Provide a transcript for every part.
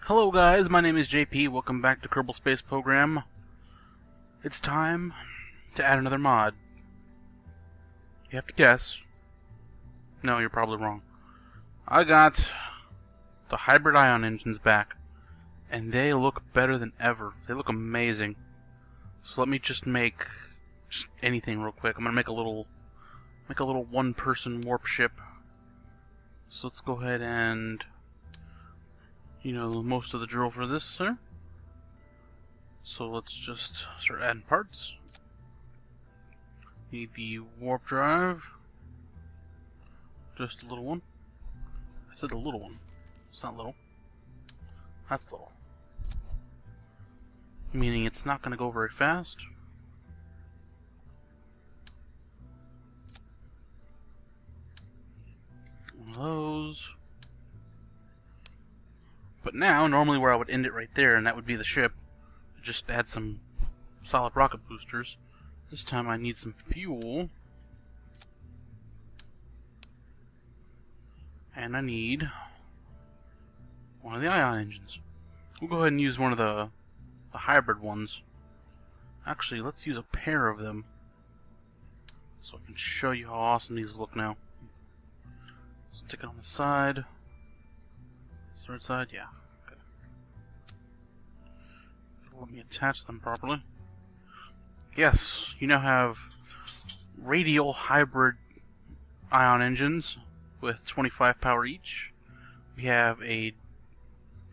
Hello guys, my name is JP. Welcome back to Kerbal Space Program. It's time to add another mod. You have to guess. No, you're probably wrong. I got the hybrid ion engines back, and they look better than ever. They look amazing. So let me just make anything real quick. I'm gonna make a little one-person warp ship. So let's go ahead and most of the drill for this, sir. So let's just start adding parts. Need the warp drive. Just a little one. I said the little one. It's not little. That's little. Meaning it's not going to go very fast. One of those. But now, normally where I would end it right there, and that would be the ship, just add some solid rocket boosters. This time I need some fuel. And I need one of the ion engines. We'll go ahead and use one of the hybrid ones. Actually, let's use a pair of them so I can show you how awesome these look now. Stick it on the side. Third side, yeah. Okay. Let me attach them properly. Yes, you now have radial hybrid ion engines with 25 power each. We have a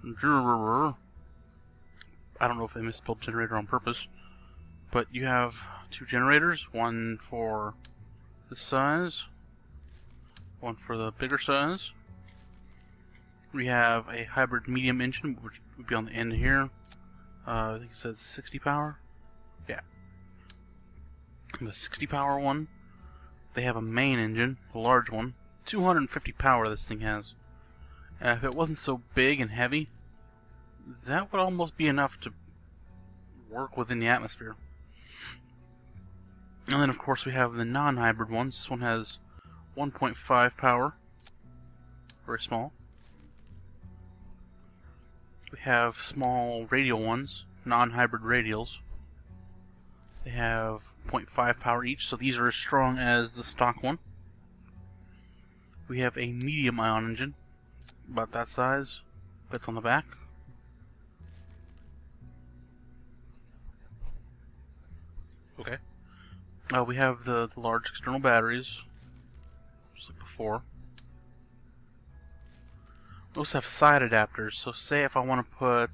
I don't know if I misspelled generator on purpose, but you have two generators, one for this size, one for the bigger size. We have a hybrid medium engine, which would be on the end here. I think it says 60 power. Yeah. The 60 power one. They have a main engine, a large one. 250 power this thing has. If it wasn't so big and heavy, that would almost be enough to work within the atmosphere. And then of course we have the non-hybrid ones. This one has 1.5 power. Very small. We have small radial ones, non-hybrid radials. They have 0.5 power each, so these are as strong as the stock one. We have a medium ion engine, about that size, fits on the back. Okay. We have the large external batteries, just like before. We also have side adapters, so say if I want to put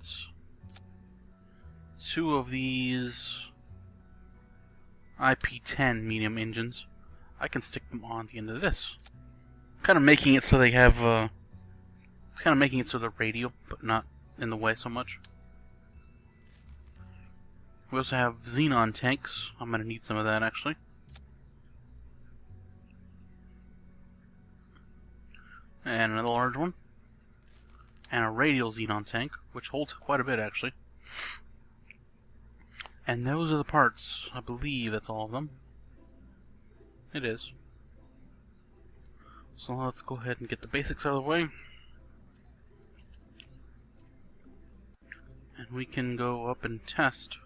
two of these IP10 medium engines, I can stick them on the end of this. Kind of making it so they have, kind of making it so they're radial, but not in the way so much. We also have xenon tanks. I'm going to need some of that actually. And another large one. And a radial xenon tank, which holds quite a bit actually. And those are the parts. I believe that's all of them. It is. So let's go ahead and get the basics out of the way. And we can go up and test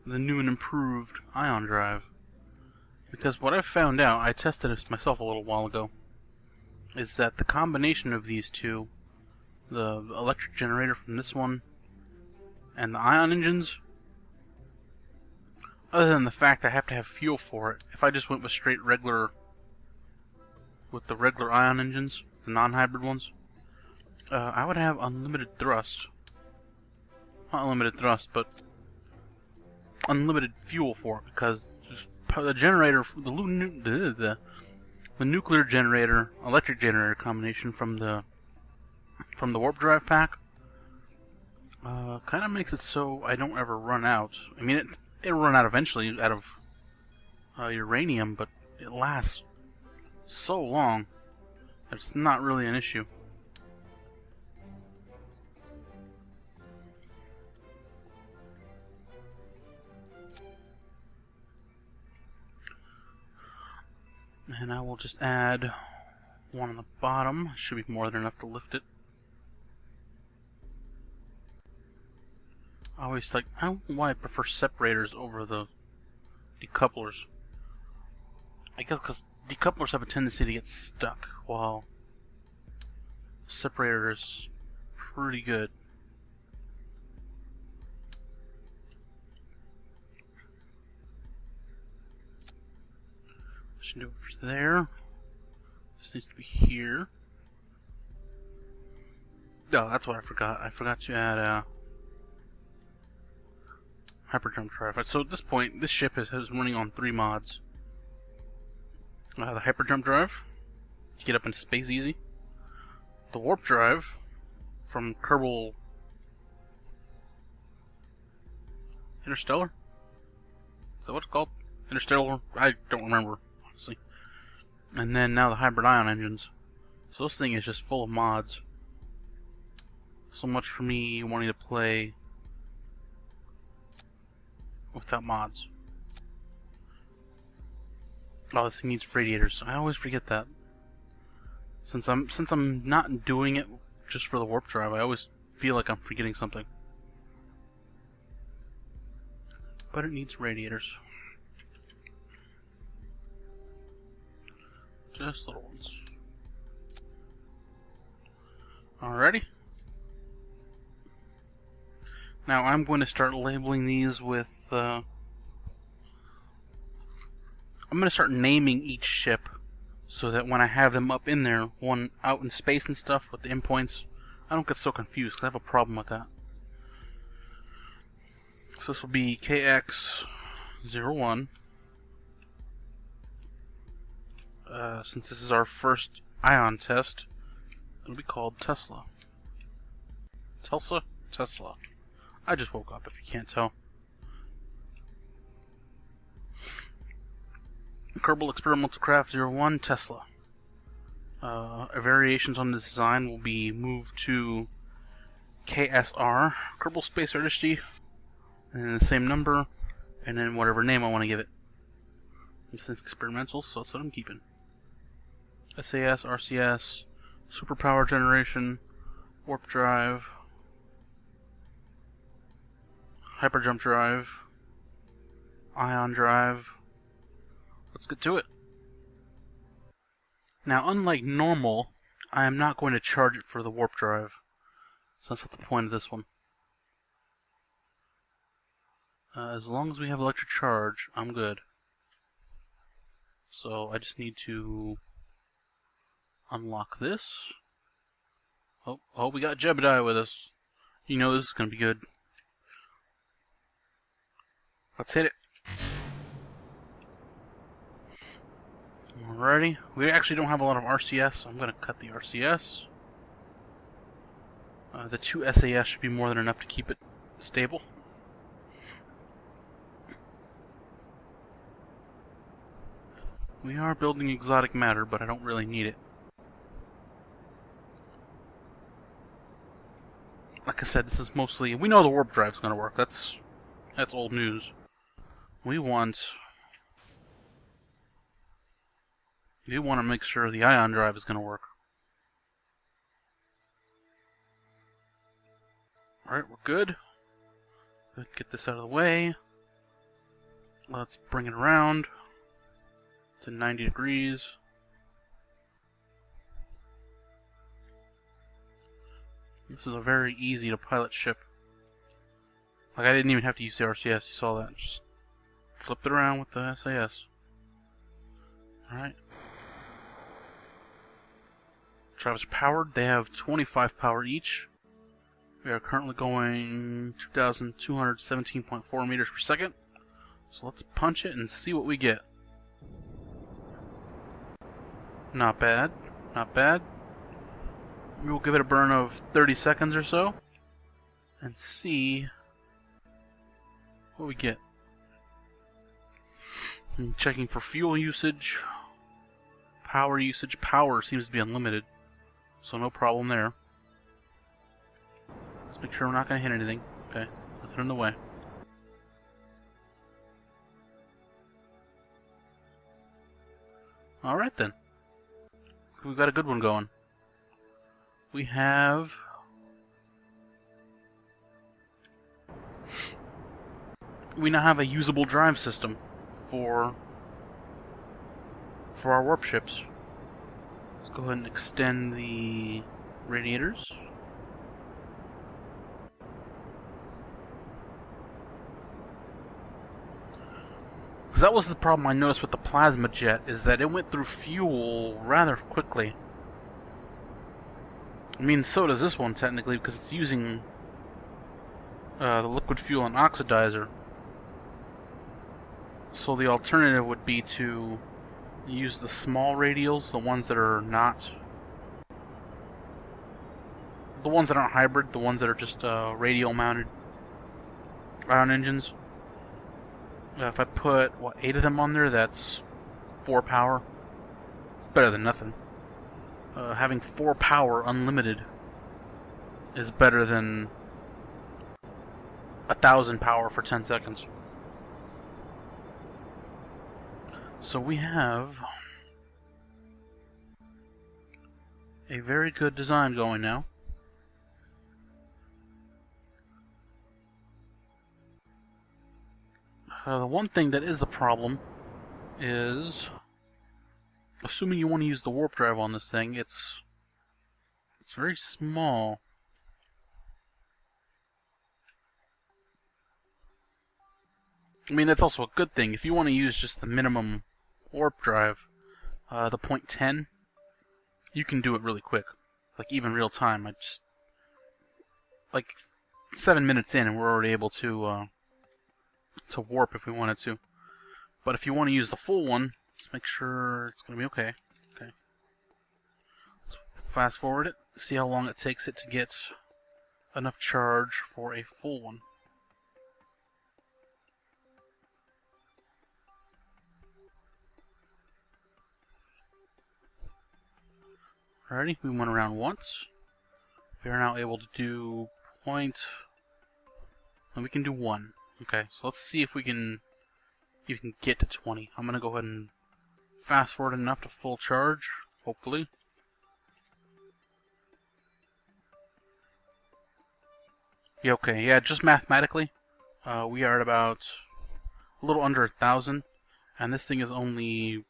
the new and improved ion drive. Because what I've found out, I tested this myself a little while ago, is that the combination of these two, the electric generator from this one and the ion engines, other than the fact I have to have fuel for it, if I just went with the regular ion engines, the non-hybrid ones, I would have unlimited thrust. Not unlimited thrust, but unlimited fuel for it, because the generator, the nuclear generator, electric generator combination from the warp drive pack kind of makes it so I don't ever run out. I mean, it'll run out eventually out of uranium, but it lasts so long that it's not really an issue. And I will just add one on the bottom. Should be more than enough to lift it. I don't know why I prefer separators over the decouplers. I guess because decouplers have a tendency to get stuck, while separator is pretty good. Should do it there. This needs to be here. Oh, that's what I forgot. I forgot to add a hyperdrive drive. So at this point, this ship is running on 3 mods. The hyperdrive drive to get up into space easy. The warp drive from Kerbal Interstellar. Is that what it's called? Interstellar? I don't remember, honestly. And then now the hybrid ion engines. So this thing is just full of mods. So much for me wanting to play without mods. Oh, this thing needs radiators. I always forget that. Since I'm not doing it just for the warp drive, I always feel like I'm forgetting something. But it needs radiators. Just little ones. Alrighty. Now I'm going to start labeling these with I'm going to start naming each ship so that when I have them up in there, one out in space and stuff with the endpoints, I don't get so confused because I have a problem with that. So this will be KX-01. Since this is our first ion test, it'll be called Tesla. Tesla. I just woke up, if you can't tell. Kerbal Experimental Craft 01 Tesla. Variations on the design will be moved to KSR, Kerbal Space Artistry, and then the same number, and then whatever name I want to give it. This is experimental, so that's what I'm keeping. SAS, RCS, Superpower Generation, Warp Drive, Hyperjump Drive, Ion Drive. Let's get to it. Now, unlike normal, I am not going to charge it for the warp drive. So that's not the point of this one. As long as we have electric charge, I'm good. So I just need to unlock this. Oh, we got Jebediah with us. You know this is going to be good. Let's hit it. Alrighty. We actually don't have a lot of RCS, so I'm going to cut the RCS. The 2 SAS should be more than enough to keep it stable. We are building exotic matter, but I don't really need it. Like I said, this is mostly... We know the warp drive's going to work. That's old news. We want to make sure the ion drive is going to work. Alright, we're good. Let's get this out of the way. Let's bring it around to 90 degrees. This is a very easy to pilot ship. Like, I didn't even have to use the RCS, you saw that. Just flipped it around with the SAS. Alright. Drives are powered. They have 25 power each. We are currently going 2,217.4 meters per second. So let's punch it and see what we get. Not bad. Not bad. We will give it a burn of 30 seconds or so and see what we get. I'm checking for fuel usage, power usage. Power seems to be unlimited, so no problem there. Let's make sure we're not going to hit anything. Okay, nothing in the way. Alright then. we've got a good one going. We now have a usable drive system for our warp ships. Let's go ahead and extend the radiators. Because that was the problem I noticed with the plasma jet, is that it went through fuel rather quickly. I mean, so does this one technically, because it's using the liquid fuel and oxidizer. So the alternative would be to use the small radials, the ones that are not, the ones that aren't hybrid, the ones that are just radial mounted ion engines. If I put, 8 of them on there, that's 4 power. It's better than nothing. Having 4 power unlimited is better than 1,000 power for 10 seconds. So we have a very good design going now. The one thing that is the problem is, assuming you want to use the warp drive on this thing, it's very small. I mean, that's also a good thing. If you want to use just the minimum warp drive, the 0.10, you can do it really quick. Like, even real time. Like, 7 minutes in and we're already able to warp if we wanted to. But if you want to use the full one, let's make sure it's going to be okay. Okay. Let's fast forward it, see how long it takes it to get enough charge for a full one. Alrighty, we went around once. We are now able to do point, and we can do 1. Okay, so let's see if we can get to 20. I'm gonna go ahead and fast forward enough to full charge, hopefully. Yeah, okay, yeah, just mathematically, we are at about a little under 1,000, and this thing is only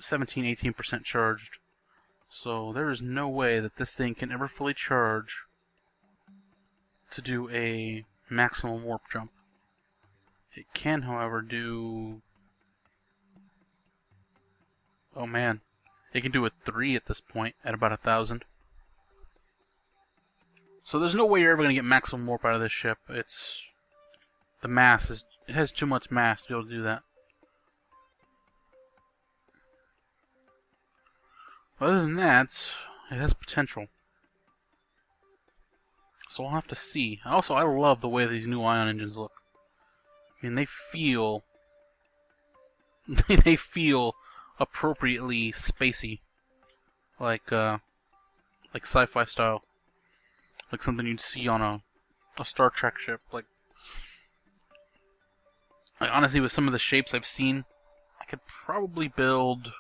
17-18% charged. So there is no way that this thing can ever fully charge to do a maximum warp jump. It can, however, do... Oh man, it can do a 3 at this point, at about 1,000. So there's no way you're ever going to get maximum warp out of this ship. It's... the mass is... it has too much mass to be able to do that. Other than that, it has potential. So we'll have to see. Also, I love the way these new ion engines look. I mean, they feel... they feel appropriately spacey. Like sci-fi style. Like something you'd see on a Star Trek ship. Like, honestly, with some of the shapes I've seen, I could probably build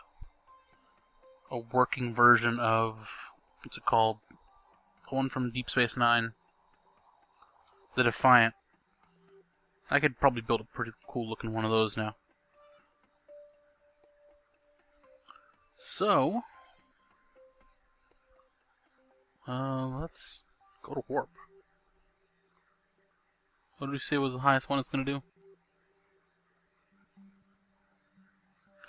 a working version of, what's it called? The one from Deep Space Nine. The Defiant. I could probably build a pretty cool looking one of those now. So, let's go to warp. What did we say was the highest one it's going to do?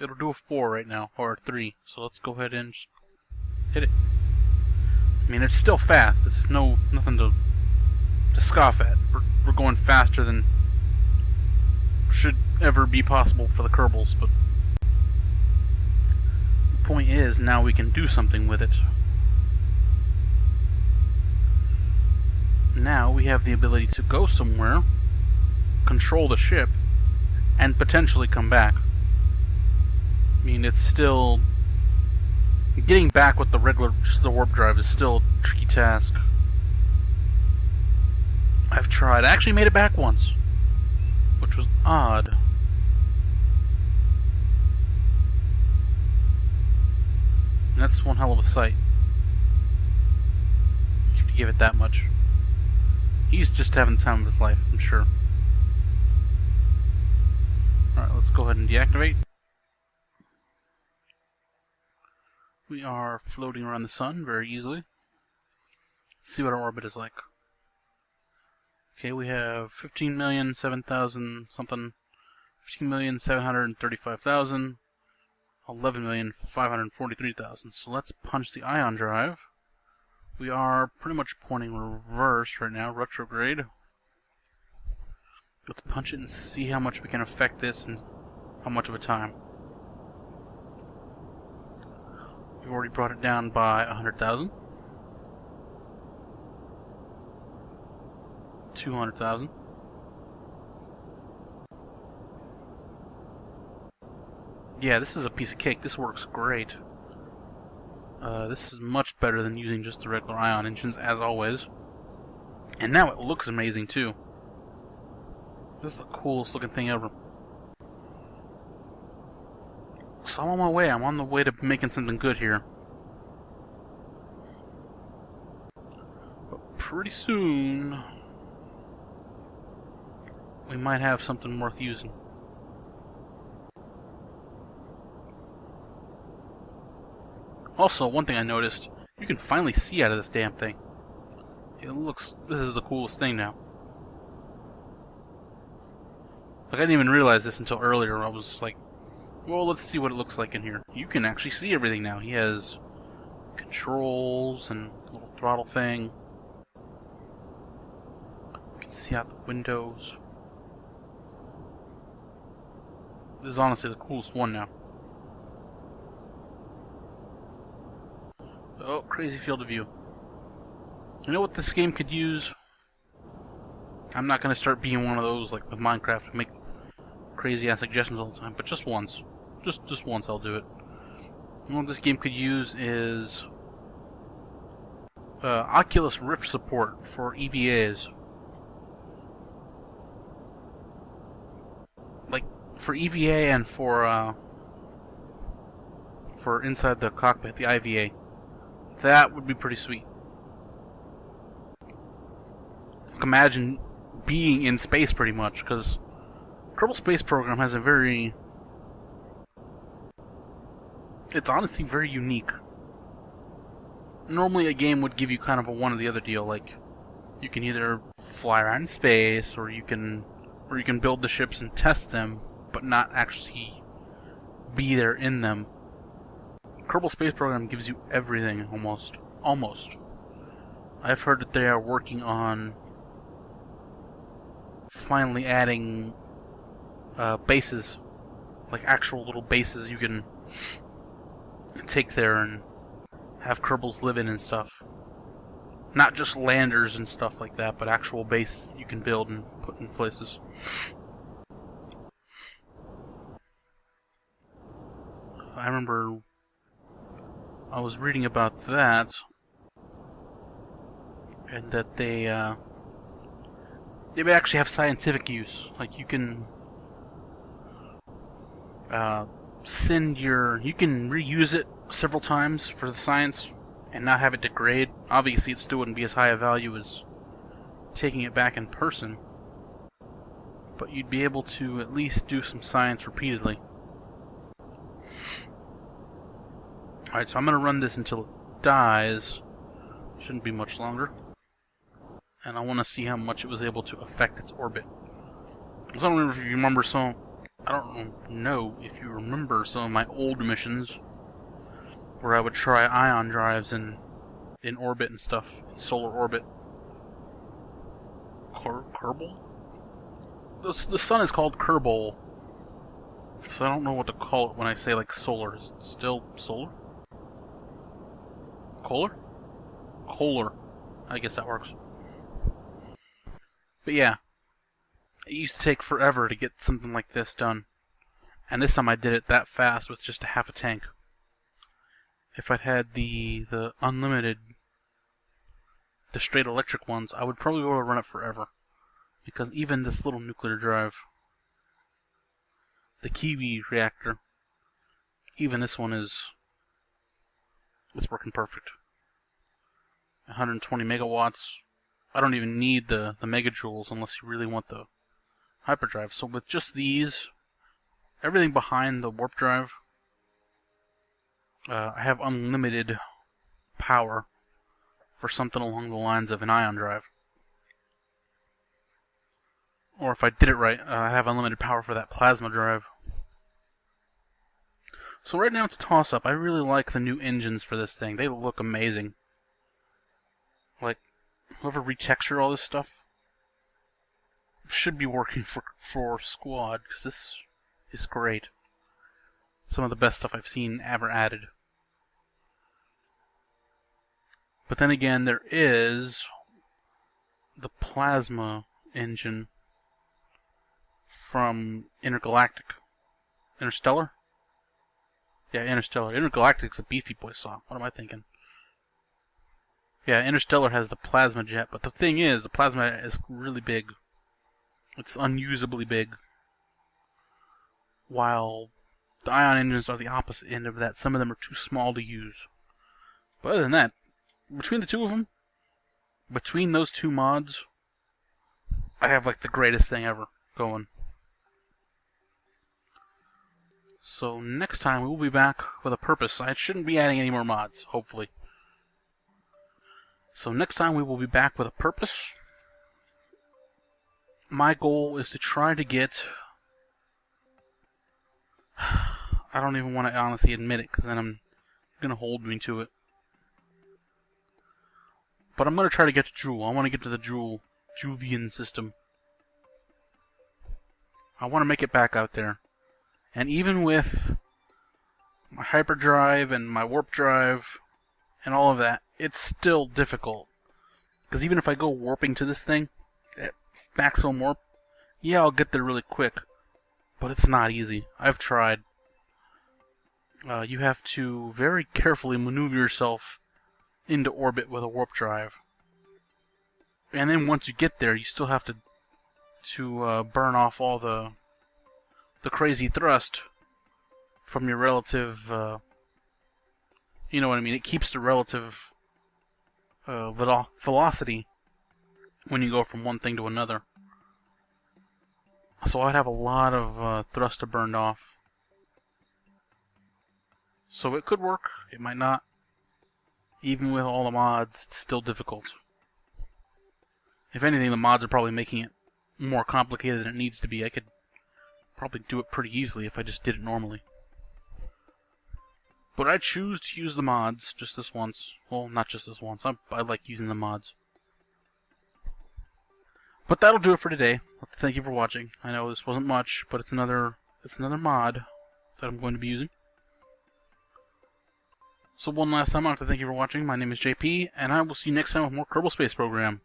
It'll do a 4 right now, or a 3. So let's go ahead and just hit it. I mean, it's still fast. It's nothing to scoff at. We're going faster than should ever be possible for the Kerbals, but the point is, now we can do something with it. Now we have the ability to go somewhere, control the ship, and potentially come back. I mean, it's still... getting back with the regular, just the warp drive is still a tricky task. I've tried. I actually made it back once, which was odd. And that's one hell of a sight. You have to give it that much. He's just having the time of his life, I'm sure. Alright, let's go ahead and deactivate. We are floating around the sun very easily. Let's see what our orbit is like. Okay, we have 15,007,000 something, 15,735,000, 11,543,000. So let's punch the ion drive. We are pretty much pointing reverse right now, retrograde. Let's punch it and see how much we can affect this and how much of a time. We've already brought it down by 100,000. 200,000. Yeah, this is a piece of cake. This works great. This is much better than using just the regular ion engines, as always. And now it looks amazing, too. This is the coolest looking thing ever. So I'm on my way. I'm on the way to making something good here. But pretty soon, we might have something worth using. Also, one thing I noticed, you can finally see out of this damn thing. It looks, this is the coolest thing now. Like, I didn't even realize this until earlier. I was like, well, let's see what it looks like in here. You can actually see everything now. He has controls and a little throttle thing. You can see out the windows. This is honestly the coolest one now. Oh, crazy field of view. You know what this game could use? I'm not going to start being one of those, like with Minecraft, make crazy ass suggestions all the time, but just once. Just once I'll do it. You know what this game could use is Oculus Rift support for EVAs. Like, for EVA and for inside the cockpit, the IVA. That would be pretty sweet. Imagine being in space pretty much, because Kerbal Space Program has a very... It's honestly very unique. Normally a game would give you kind of a one or the other deal, like you can either fly around in space or you can build the ships and test them, but not actually be there in them. Kerbal Space Program gives you everything, almost. I've heard that they are working on finally adding bases, like actual little bases you can take there and have Kerbals live in and stuff. Not just landers and stuff like that, but actual bases that you can build and put in places. I remember I was reading about that, and that they would actually have scientific use. Like, you can you can reuse it several times for the science and not have it degrade. Obviously it still wouldn't be as high a value as taking it back in person, but you'd be able to at least do some science repeatedly. Alright, so I'm going to run this until it dies. Shouldn't be much longer. And I want to see how much it was able to affect its orbit. I don't know if you remember some... I don't know if you remember some of my old missions where I would try ion drives in orbit and stuff, in solar orbit. Kerbal? The sun is called Kerbal, so I don't know what to call it when I say like solar. Is it still solar? Kohler? I guess that works. But yeah, it used to take forever to get something like this done. And this time I did it that fast with just a half a tank. If I'd had the unlimited, the straight electric ones, I would probably be able to run it forever. Because even this little nuclear drive, the Kiwi reactor, even this one is It's working perfect. 120 megawatts. I don't even need the megajoules unless you really want the hyperdrive. So with just these, everything behind the warp drive, I have unlimited power for something along the lines of an ion drive. Or if I did it right, I have unlimited power for that plasma drive. So right now it's a toss-up. I really like the new engines for this thing. They look amazing. Like, whoever retextured all this stuff should be working for Squad, because this is great. Some of the best stuff I've seen ever added. But then again, there is the plasma engine from Interstellar? Yeah, Interstellar. Intergalactic's a Beastie Boys song. What am I thinking? Yeah, Interstellar has the plasma jet, but the thing is, the plasma is really big. It's unusably big. While the ion engines are the opposite end of that. Some of them are too small to use. But other than that, between the two of them, between those two mods, I have like the greatest thing ever going. So next time we will be back with a purpose. I shouldn't be adding any more mods, hopefully. So next time we will be back with a purpose. My goal is to try to get... I don't even want to honestly admit it, because then I'm going to hold me to it. But I'm going to try to get to Joule. I want to get to the Jovian system. I want to make it back out there. And even with my hyperdrive and my warp drive and all of that, it's still difficult. Because even if I go warping to this thing at maximum warp, yeah, I'll get there really quick. But it's not easy. I've tried. You have to very carefully maneuver yourself into orbit with a warp drive. And then once you get there, you still have to burn off all the crazy thrust from your relative, you know what I mean? It keeps the relative velocity when you go from one thing to another. So I'd have a lot of thrust burned off. So it could work, it might not. Even with all the mods, it's still difficult. If anything, the mods are probably making it more complicated than it needs to be. I could probably do it pretty easily if I just did it normally. But I choose to use the mods just this once. Well, not just this once. I like using the mods. But that'll do it for today. Thank you for watching. I know this wasn't much, but it's another mod that I'm going to be using. So one last time, I'd like to thank you for watching. My name is JP, and I will see you next time with more Kerbal Space Program.